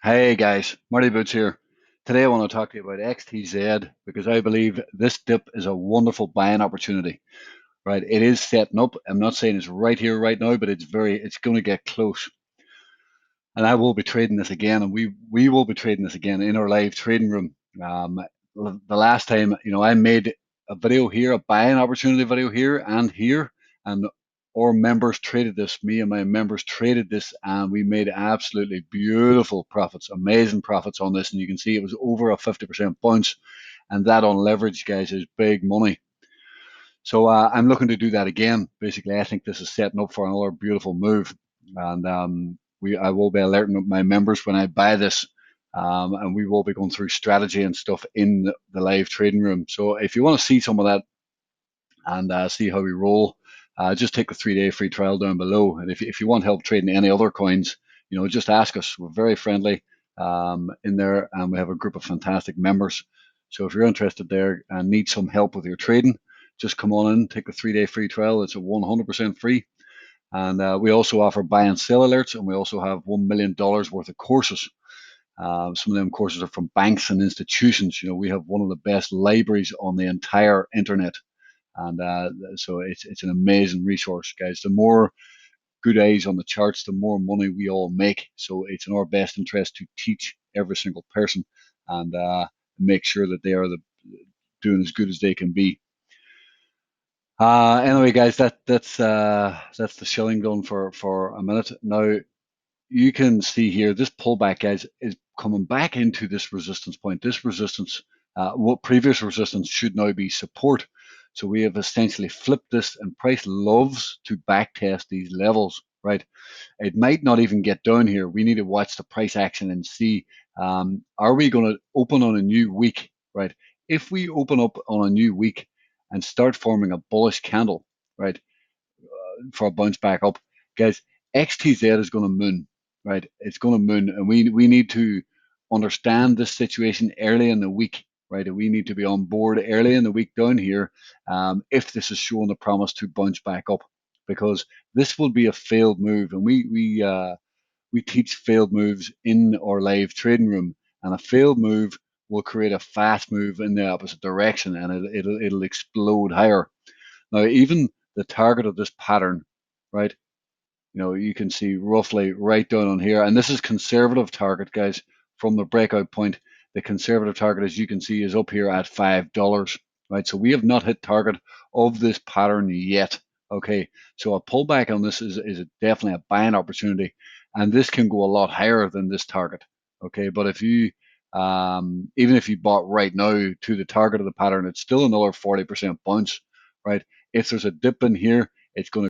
Hey guys, MartyBoots here. Today I want to talk to you about XTZ because I believe this dip is a wonderful buying opportunity. Right? It is setting up. I'm not saying it's right here right now, but it's going to get close. And I will be trading this again, and we will be trading this again in our live trading room. The last time, I made a video here, a buying opportunity video here, and our members traded this. Me and my members traded this, and we made absolutely beautiful profits, amazing profits on this. And you can see it was over a 50% bounce, and that on leverage, guys, is big money. So I'm looking to do that again. Basically, I think this is setting up for another beautiful move, and I will be alerting my members when I buy this, and we will be going through strategy and stuff in the live trading room. So if you want to see some of that and see how we roll, just take the 3-day free trial down below. And if you want help trading any other coins, just ask us. We're very friendly in there, and we have a group of fantastic members. So if you're interested there and need some help with your trading, just come on in, take the 3-day free trial. It's a 100% free. And we also offer buy and sell alerts, and we also have $1 million worth of courses. Some of them courses are from banks and institutions. We have one of the best libraries on the entire internet, and so it's an amazing resource, guys. The more good eyes on the charts, the more money we all make. So it's in our best interest to teach every single person and make sure that they are doing as good as they can be. Anyway, guys, that's the shilling done for a minute. Now you can see here this pullback, guys, is coming back into this resistance point. This resistance, what previous resistance should now be support. So we have essentially flipped this, and price loves to backtest these levels, right? It might not even get down here. We need to watch the price action and see, are we going to open on a new week, right? If we open up on a new week and start forming a bullish candle, right, for a bounce back up, guys, XTZ is going to moon, right? It's going to moon, and we need to understand this situation early in the week, right? We need to be on board early in the week down here, if this is showing the promise to bounce back up, because this will be a failed move, and we teach failed moves in our live trading room, and a failed move will create a fast move in the opposite direction, and it'll explode higher. Now, even the target of this pattern, right? You can see roughly right down on here, and this is conservative target, guys, from the breakout point. The conservative target, as you can see, is up here at $5, right? So we have not hit target of this pattern yet. Okay, so a pullback on this is definitely a buying opportunity, and this can go a lot higher than this target. Okay, but if you even if you bought right now to the target of the pattern, it's still another 40% bounce, right? If there's a dip in here, it's going to